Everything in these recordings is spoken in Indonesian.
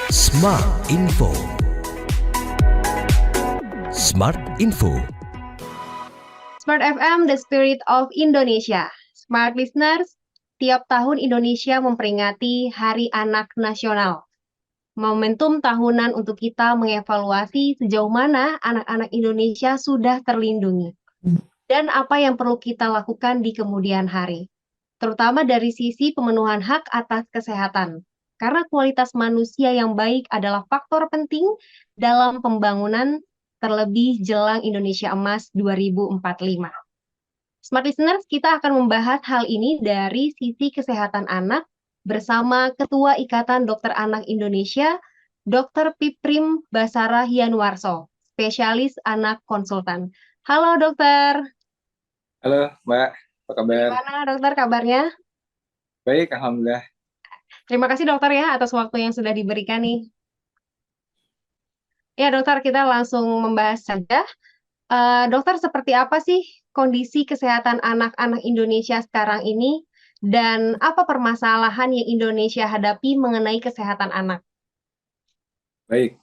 Smart Info. Smart Info. Smart FM, the spirit of Indonesia. Smart listeners, tiap tahun Indonesia memperingati Hari Anak Nasional. Momentum tahunan untuk kita mengevaluasi sejauh mana anak-anak Indonesia sudah terlindungi dan apa yang perlu kita lakukan di kemudian hari, terutama dari sisi pemenuhan hak atas kesehatan. Karena kualitas manusia yang baik adalah faktor penting dalam pembangunan terlebih jelang Indonesia Emas 2045. Smart Listeners, kita akan membahas hal ini dari sisi kesehatan anak bersama Ketua Ikatan Dokter Anak Indonesia, Dr. Piprim Basara Hianwarso, spesialis anak konsultan. Halo dokter. Halo Mbak, apa kabar? Gimana dokter kabarnya? Baik, Alhamdulillah. Terima kasih dokter ya atas waktu yang sudah diberikan nih. Ya dokter, kita langsung membahas saja. Dokter, seperti apa sih kondisi kesehatan anak-anak Indonesia sekarang ini dan apa permasalahan yang Indonesia hadapi mengenai kesehatan anak? Baik,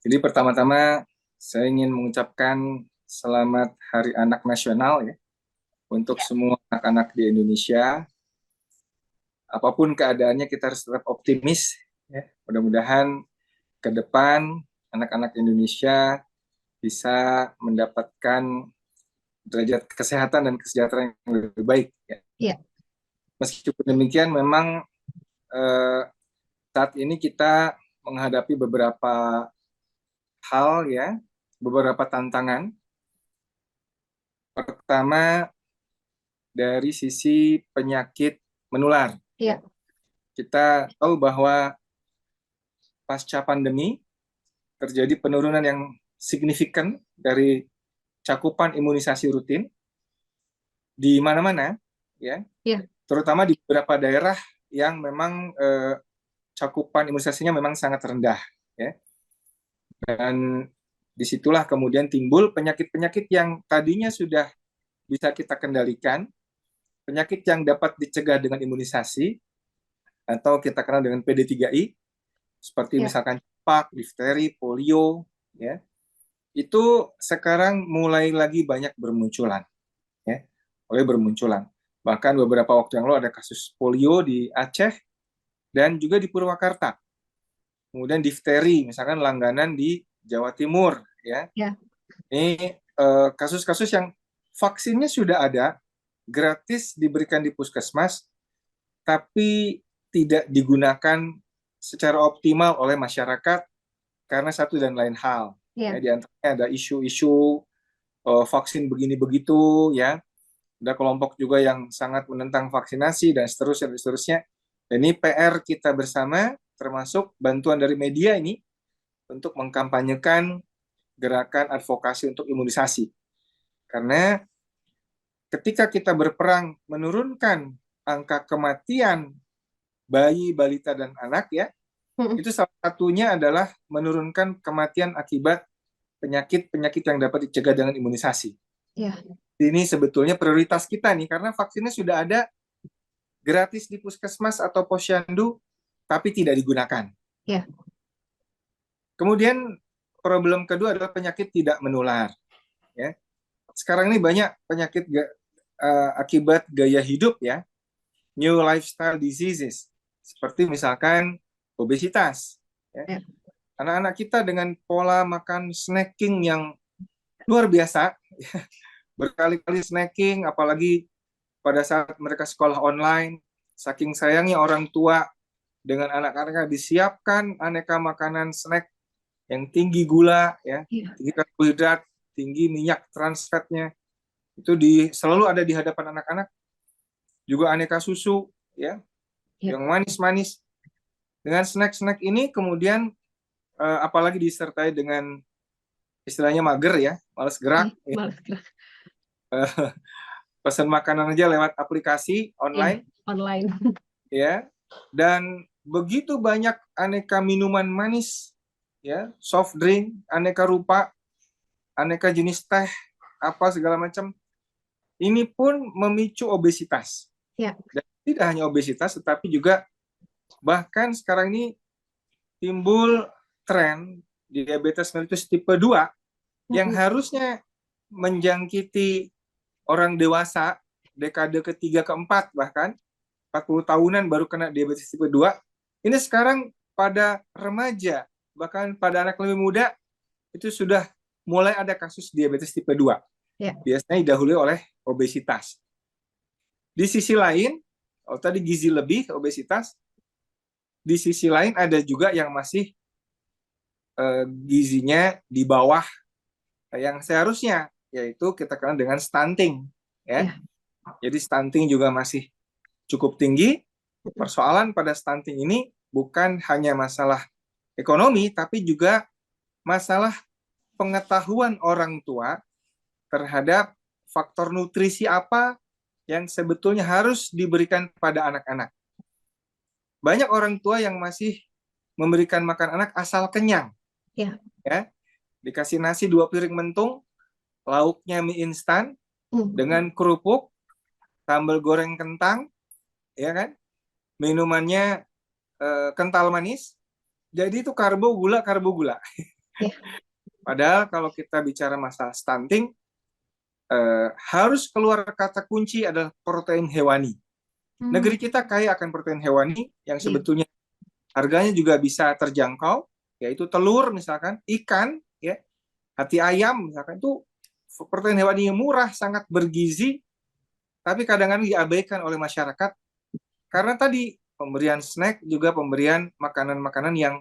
jadi pertama-tama saya ingin mengucapkan selamat Hari Anak Nasional ya untuk semua anak-anak di Indonesia. Apapun keadaannya kita harus tetap optimis ya. Mudah-mudahan ke depan anak-anak Indonesia bisa mendapatkan derajat kesehatan dan kesejahteraan yang lebih baik ya. Iya. Meskipun demikian memang saat ini kita menghadapi beberapa hal ya, beberapa tantangan. Pertama dari sisi penyakit menular. Iya. Kita tahu bahwa pasca pandemi terjadi penurunan yang signifikan dari cakupan imunisasi rutin di mana-mana ya. Iya. Terutama di beberapa daerah yang memang cakupan imunisasinya memang sangat rendah ya. Dan disitulah kemudian timbul penyakit-penyakit yang tadinya sudah bisa kita kendalikan, penyakit yang dapat dicegah dengan imunisasi, atau kita kenal dengan PD3I, seperti misalkan campak, difteri, polio, ya, itu sekarang mulai lagi banyak bermunculan. Ya, mulai bermunculan. Bahkan beberapa waktu yang lalu ada kasus polio di Aceh, dan juga di Purwakarta. Kemudian difteri, misalkan langganan di Jawa Timur, ya. Ini kasus-kasus yang vaksinnya sudah ada, gratis diberikan di puskesmas, tapi tidak digunakan secara optimal oleh masyarakat karena satu dan lain hal. Ya, di antaranya ada isu-isu vaksin begini begitu, ya. Ada kelompok juga yang sangat menentang vaksinasi dan seterusnya dan seterusnya. Dan ini PR kita bersama, termasuk bantuan dari media ini untuk mengkampanyekan gerakan advokasi untuk imunisasi. Karena ketika kita berperang menurunkan angka kematian bayi, balita, dan anak ya, itu salah satunya adalah menurunkan kematian akibat penyakit-penyakit yang dapat dicegah dengan imunisasi. Ya. Ini sebetulnya prioritas kita nih, karena vaksinnya sudah ada gratis di puskesmas atau posyandu, tapi tidak digunakan. Ya. Kemudian problem kedua adalah penyakit tidak menular. Ya. Sekarang ini banyak penyakit akibat gaya hidup ya, new lifestyle diseases, seperti misalkan obesitas. Ya. Anak-anak kita dengan pola makan snacking yang luar biasa, ya. Berkali-kali snacking, apalagi pada saat mereka sekolah online, saking sayangnya orang tua dengan anak-anaknya disiapkan aneka makanan snack yang tinggi gula, ya, tinggi karbohidrat, tinggi minyak trans fatnya, itu selalu ada di hadapan anak-anak. Juga aneka susu, ya, yang manis-manis. Dengan snack-snack ini kemudian apalagi disertai dengan istilahnya mager ya, malas gerak. Malas gerak. Pesan makanan aja lewat aplikasi online. Ya, dan begitu banyak aneka minuman manis, ya, soft drink, aneka rupa, aneka jenis teh, apa segala macam. Ini pun memicu obesitas. Ya. Dan tidak hanya obesitas, tetapi juga bahkan sekarang ini timbul tren diabetes mellitus tipe 2 yang harusnya menjangkiti orang dewasa dekade ketiga keempat, bahkan 40 tahunan baru kena diabetes tipe 2. Ini sekarang pada remaja, bahkan pada anak lebih muda itu sudah mulai ada kasus diabetes tipe 2. Ya. Biasanya didahului oleh obesitas. Di sisi lain, tadi gizi lebih, obesitas. Di sisi lain ada juga yang masih gizinya di bawah yang seharusnya, yaitu kita kenal dengan stunting. Ya. Jadi stunting juga masih cukup tinggi. Persoalan pada stunting ini bukan hanya masalah ekonomi, tapi juga masalah pengetahuan orang tua terhadap faktor nutrisi apa yang sebetulnya harus diberikan pada anak-anak. Banyak orang tua yang masih memberikan makan anak asal kenyang. Ya. Ya, dikasih nasi 2 piring mentung, lauknya mie instan dengan kerupuk, sambal goreng kentang, ya kan? Minumannya kental manis. Jadi itu karbo gula. Ya. Padahal kalau kita bicara masalah stunting, harus keluar kata kunci adalah protein hewani. Negeri kita kaya akan protein hewani yang sebetulnya harganya juga bisa terjangkau, yaitu telur misalkan, ikan, ya, hati ayam misalkan, itu protein hewani yang murah, sangat bergizi, tapi kadang-kadang diabaikan oleh masyarakat karena tadi pemberian snack juga pemberian makanan-makanan yang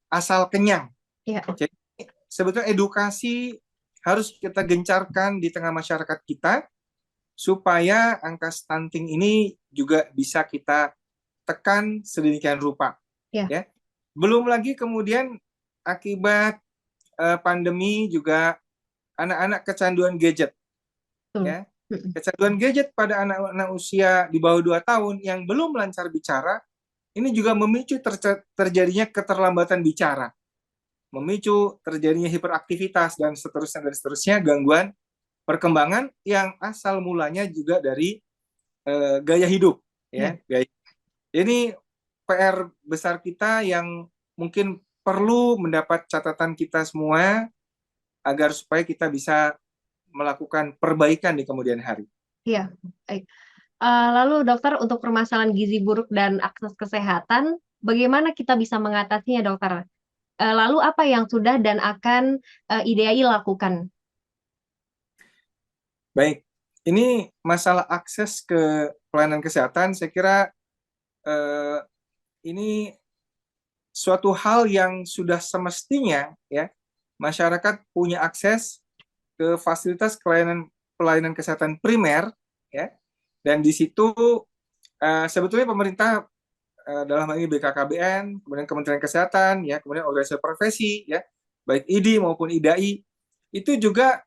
asal kenyang. Ya. Jadi sebetulnya edukasi harus kita gencarkan di tengah masyarakat kita supaya angka stunting ini juga bisa kita tekan sedemikian rupa. Ya. Belum lagi kemudian akibat pandemi juga anak-anak kecanduan gadget. Ya. Kecanduan gadget pada anak-anak usia di bawah 2 tahun yang belum lancar bicara, ini juga memicu terjadinya keterlambatan bicara, memicu terjadinya hiperaktivitas dan seterusnya, gangguan perkembangan yang asal mulanya juga dari gaya hidup. Ya. Ini PR besar kita yang mungkin perlu mendapat catatan kita semua agar supaya kita bisa melakukan perbaikan di kemudian hari. Iya, baik. Lalu dokter, untuk permasalahan gizi buruk dan akses kesehatan, bagaimana kita bisa mengatasinya, dokter? Lalu apa yang sudah dan akan IDAI lakukan? Baik, ini masalah akses ke pelayanan kesehatan, saya kira ini suatu hal yang sudah semestinya ya masyarakat punya akses ke fasilitas pelayanan kesehatan primer, ya, dan di situ sebetulnya pemerintah dalam hal ini BKKBN, kemudian Kementerian Kesehatan, ya, kemudian organisasi profesi, ya, baik ID maupun IDAI, itu juga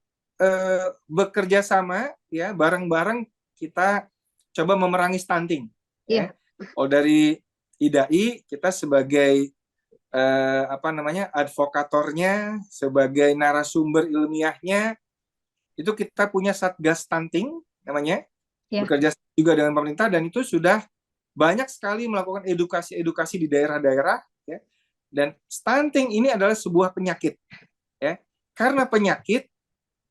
bekerja sama, ya, bareng-bareng kita coba memerangi stunting. Ya. Dari IDAI kita sebagai advokatornya, sebagai narasumber ilmiahnya, itu kita punya Satgas Stunting namanya, bekerja juga dengan pemerintah, dan itu sudah banyak sekali melakukan edukasi di daerah-daerah, ya. Dan stunting ini adalah sebuah penyakit, ya. Karena penyakit,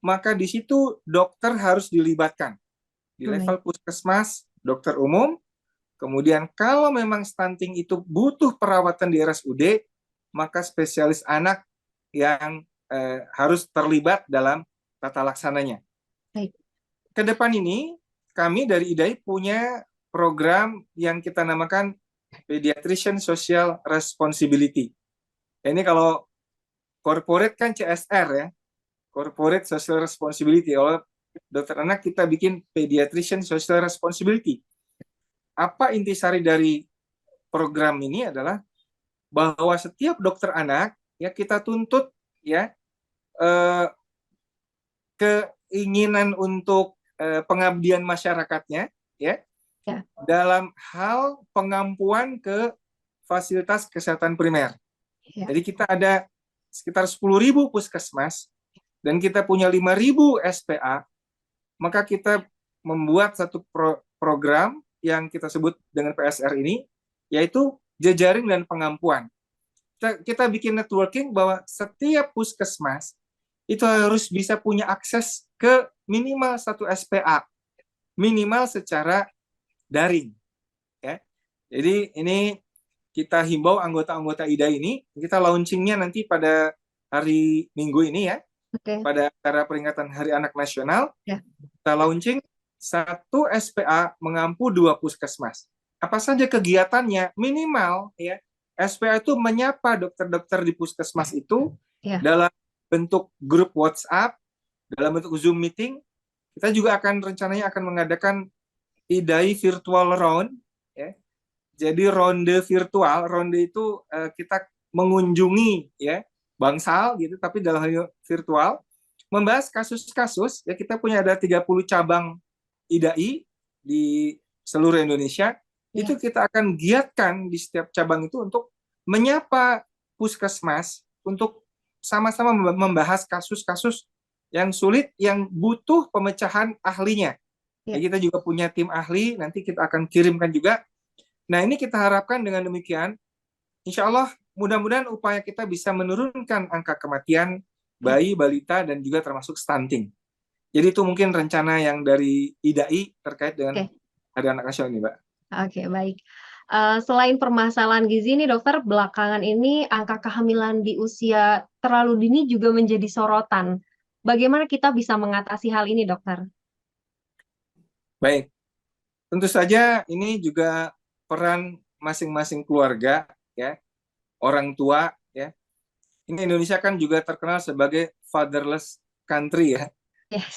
maka di situ dokter harus dilibatkan di level puskesmas, dokter umum. Kemudian kalau memang stunting itu butuh perawatan di RSUD, maka spesialis anak yang harus terlibat dalam tata laksananya. Baik. Ke depan ini kami dari IDAI punya program yang kita namakan Pediatrician Social Responsibility. Ini kalau corporate kan CSR, ya, Corporate Social Responsibility. Kalau dokter anak kita bikin Pediatrician Social Responsibility. Apa intisari dari program ini adalah bahwa setiap dokter anak, ya, kita tuntut, ya, keinginan untuk pengabdian masyarakatnya, ya, dalam hal pengampuan ke fasilitas kesehatan primer. Jadi kita ada sekitar 10.000 puskesmas dan kita punya 5.000 SPA, maka kita membuat satu program yang kita sebut dengan PSR ini, yaitu jejaring dan pengampuan. kita bikin networking bahwa setiap puskesmas itu harus bisa punya akses ke minimal satu SPA, minimal secara daring. Ya. Jadi ini kita himbau anggota-anggota IDA ini, kita launchingnya nanti pada hari Minggu ini ya, pada acara peringatan Hari Anak Nasional, kita launching satu SPA mengampu 2 puskesmas. Apa saja kegiatannya? Minimal ya, SPA itu menyapa dokter-dokter di puskesmas itu dalam bentuk grup WhatsApp, dalam bentuk Zoom meeting. Kita juga rencananya akan mengadakan IDAI virtual round. Ya. Jadi ronde virtual, ronde itu kita mengunjungi ya bangsal gitu, tapi dalam hal virtual, membahas kasus-kasus. Ya, kita punya ada 30 cabang IDAI di seluruh Indonesia. Itu kita akan giatkan di setiap cabang itu untuk menyapa puskesmas untuk sama-sama membahas kasus-kasus yang sulit, yang butuh pemecahan ahlinya. Ya, kita juga punya tim ahli, nanti kita akan kirimkan juga. Nah, ini kita harapkan dengan demikian, insya Allah mudah-mudahan upaya kita bisa menurunkan angka kematian bayi, balita, dan juga termasuk stunting. Jadi itu mungkin rencana yang dari IDAI terkait dengan Hari Anak Nasional ini, Mbak. Oke, baik. Selain permasalahan gizi nih dokter, belakangan ini angka kehamilan di usia terlalu dini juga menjadi sorotan. Bagaimana kita bisa mengatasi hal ini, dokter? Baik, tentu saja ini juga peran masing-masing keluarga, ya, orang tua, ya. Ini Indonesia kan juga terkenal sebagai fatherless country, ya,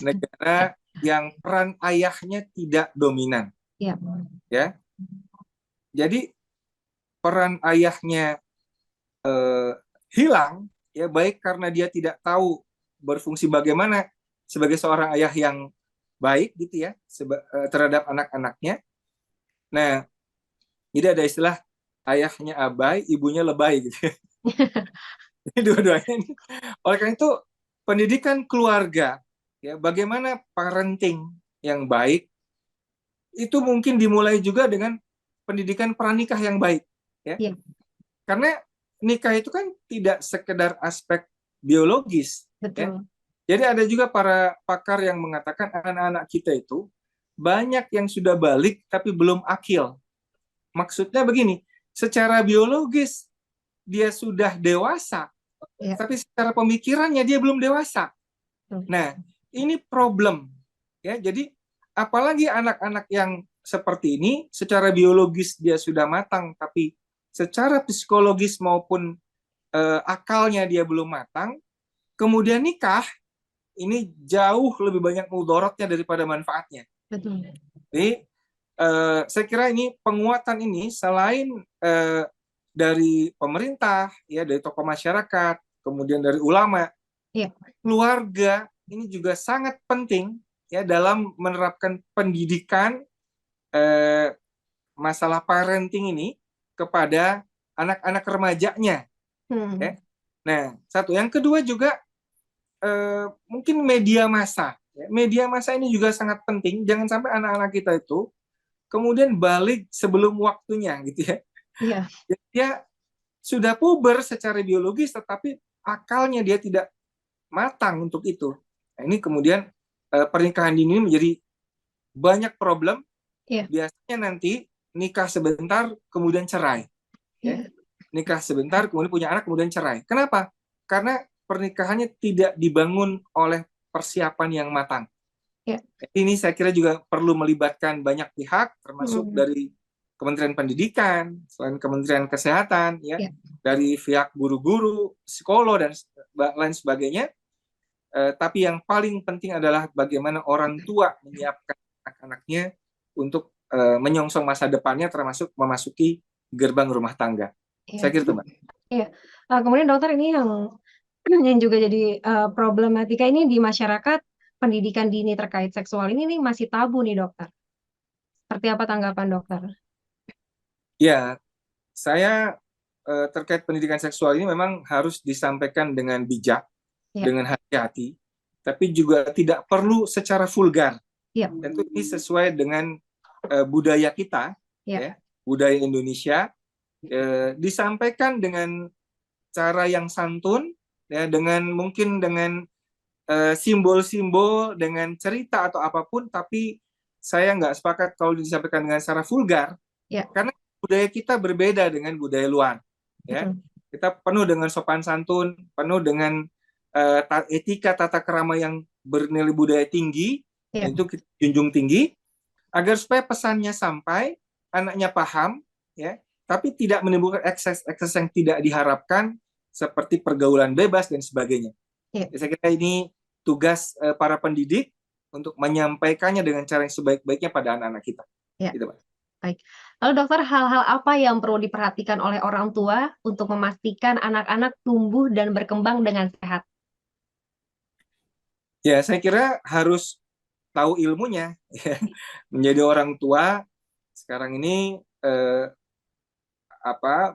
negara yang peran ayahnya tidak dominan, ya. Jadi peran ayahnya hilang, ya, baik karena dia tidak tahu berfungsi bagaimana sebagai seorang ayah yang baik gitu ya terhadap anak-anaknya. Nah, jadi ada istilah ayahnya abai, ibunya lebay gitu. Ini dua-duanya ini. Oleh karena itu pendidikan keluarga, ya, bagaimana parenting yang baik itu mungkin dimulai juga dengan pendidikan pranikah yang baik, ya. Karena nikah itu kan tidak sekedar aspek biologis. Ya. Jadi ada juga para pakar yang mengatakan anak-anak kita itu banyak yang sudah balik tapi belum akil. Maksudnya begini, secara biologis dia sudah dewasa, tapi secara pemikirannya dia belum dewasa. Nah, ini problem. Ya, jadi apalagi anak-anak yang seperti ini, secara biologis dia sudah matang, tapi secara psikologis maupun akalnya dia belum matang, kemudian nikah, ini jauh lebih banyak mudorotnya daripada manfaatnya. Jadi saya kira ini penguatan ini selain dari pemerintah, ya, dari tokoh masyarakat, kemudian dari ulama, keluarga ini juga sangat penting ya dalam menerapkan pendidikan masalah parenting ini kepada anak-anak remajanya. Ya. Nah, satu. Yang kedua juga mungkin media massa. Ya. Media massa ini juga sangat penting. Jangan sampai anak-anak kita itu kemudian balik sebelum waktunya, gitu ya. Dia sudah puber secara biologis, tetapi akalnya dia tidak matang untuk itu. Nah, ini kemudian pernikahan dini menjadi banyak problem. Biasanya nanti nikah sebentar, kemudian cerai. Ya. Nikah sebentar, kemudian punya anak, kemudian cerai. Kenapa? Karena pernikahannya tidak dibangun oleh persiapan yang matang. Ini saya kira juga perlu melibatkan banyak pihak, termasuk dari Kementerian Pendidikan, selain Kementerian Kesehatan, ya, dari pihak guru-guru, psikolog, dan lain sebagainya. Tapi yang paling penting adalah bagaimana orang tua menyiapkan anak-anaknya untuk menyongsong masa depannya, termasuk memasuki gerbang rumah tangga. Saya kira itu, Mbak. Kemudian dokter, ini yang juga jadi problematika ini di masyarakat, pendidikan dini terkait seksual ini masih tabu nih, dokter. Seperti apa tanggapan dokter? Ya, saya terkait pendidikan seksual ini memang harus disampaikan dengan bijak, dengan hati-hati, tapi juga tidak perlu secara vulgar. Tentu ini sesuai dengan budaya kita, ya, budaya Indonesia, disampaikan dengan cara yang santun, ya, mungkin dengan simbol-simbol, dengan cerita atau apapun, tapi saya nggak sepakat kalau disampaikan dengan secara vulgar, Ya. karena budaya kita berbeda dengan budaya luar, ya. Kita penuh dengan sopan santun, penuh dengan etika tata krama yang bernilai budaya tinggi, Ya. itu kita junjung tinggi, agar supaya pesannya sampai, anaknya paham, ya, tapi tidak menimbulkan ekses yang tidak diharapkan, seperti pergaulan bebas dan sebagainya. Ya. Saya kira ini tugas para pendidik untuk menyampaikannya dengan cara yang sebaik-baiknya pada anak-anak kita. Ya. Gitu, Pak. Baik. Lalu dokter, hal-hal apa yang perlu diperhatikan oleh orang tua untuk memastikan anak-anak tumbuh dan berkembang dengan sehat? Ya, saya kira harus tahu ilmunya. Menjadi orang tua sekarang ini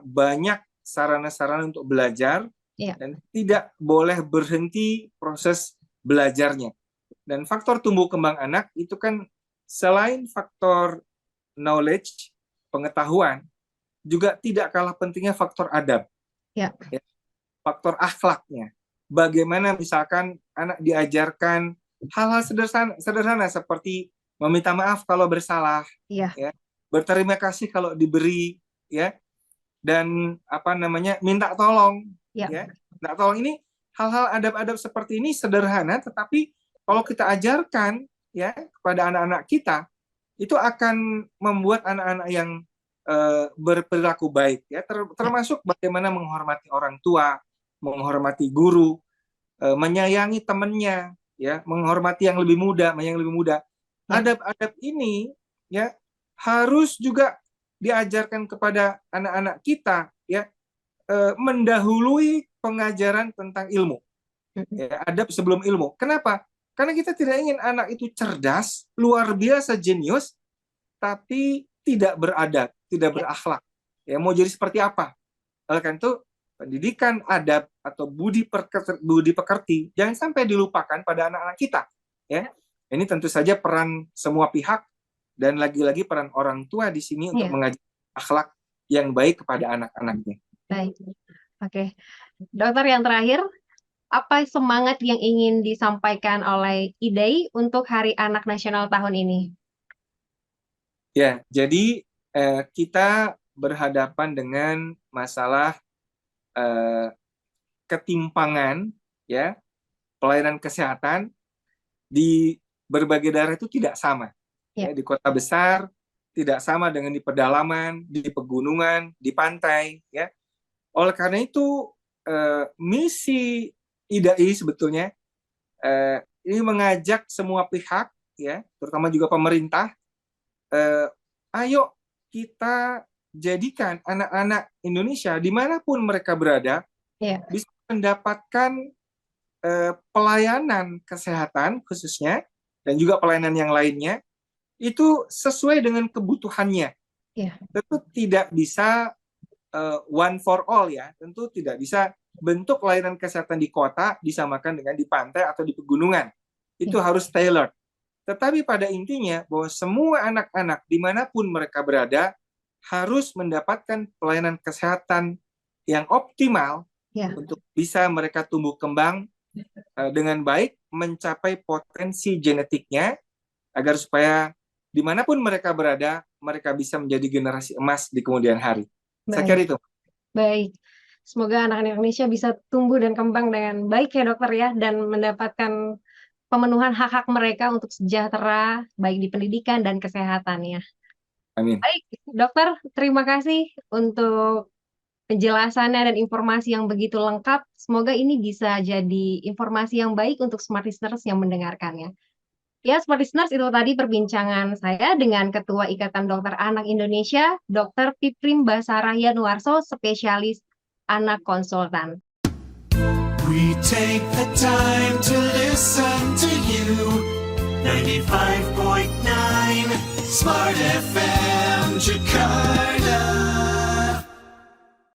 banyak sarana-sarana untuk belajar, Ya. dan tidak boleh berhenti proses belajarnya. Dan faktor tumbuh kembang anak itu kan selain faktor knowledge, pengetahuan, juga tidak kalah pentingnya faktor adab. Ya. Faktor akhlaknya. Bagaimana misalkan anak diajarkan hal-hal sederhana seperti meminta maaf kalau bersalah, Ya. berterima kasih kalau diberi, ya, dan minta tolong, Ya. ya. Minta tolong ini hal-hal adab-adab seperti ini sederhana, tetapi kalau kita ajarkan, ya, kepada anak-anak kita, itu akan membuat anak-anak yang berperilaku baik, ya, termasuk bagaimana menghormati orang tua, menghormati guru, menyayangi temannya, ya, menghormati yang lebih muda, Adab-adab ini, ya, harus juga diajarkan kepada anak-anak kita, ya, mendahului pengajaran tentang ilmu. Ya, adab sebelum ilmu. Kenapa? Karena kita tidak ingin anak itu cerdas, luar biasa jenius, tapi tidak beradab, tidak berakhlak. Ya, mau jadi seperti apa? Oleh karena itu, pendidikan adab atau budi pekerti jangan sampai dilupakan pada anak-anak kita. Ya, ini tentu saja peran semua pihak, dan lagi-lagi peran orang tua di sini untuk mengajar akhlak yang baik kepada anak-anaknya. Baik, oke. Dokter, yang terakhir, apa semangat yang ingin disampaikan oleh IDEI untuk Hari Anak Nasional tahun ini? Ya, jadi kita berhadapan dengan masalah ketimpangan, ya, pelayanan kesehatan di berbagai daerah itu tidak sama. Ya, di kota besar tidak sama dengan di pedalaman, di pegunungan, di pantai, ya. Oleh karena itu misi IDEI sebetulnya ini mengajak semua pihak, ya, terutama juga pemerintah, ayo kita jadikan anak-anak Indonesia dimanapun mereka berada bisa mendapatkan pelayanan kesehatan khususnya, dan juga pelayanan yang lainnya itu sesuai dengan kebutuhannya. Tentu tidak bisa one for all, ya. Tentu tidak bisa bentuk layanan kesehatan di kota disamakan dengan di pantai atau di pegunungan. Itu harus tailored. Tetapi pada intinya bahwa semua anak-anak dimanapun mereka berada harus mendapatkan pelayanan kesehatan yang optimal untuk bisa mereka tumbuh kembang dengan baik, mencapai potensi genetiknya, agar supaya dimanapun mereka berada, mereka bisa menjadi generasi emas di kemudian hari. Saya kira itu. Baik. Semoga anak-anak Indonesia bisa tumbuh dan kembang dengan baik, ya dokter, ya, dan mendapatkan pemenuhan hak-hak mereka untuk sejahtera, baik di pendidikan dan kesehatannya. Amin. Baik, dokter, terima kasih untuk penjelasannya dan informasi yang begitu lengkap. Semoga ini bisa jadi informasi yang baik untuk smart listeners yang mendengarkannya. Ya, smart listeners, itu tadi perbincangan saya dengan Ketua Ikatan Dokter Anak Indonesia, Dr. Piprim Basara Yanuarso, spesialis anak konsultan. We take the time to listen to you. 95.9 Smart FM Jakarta.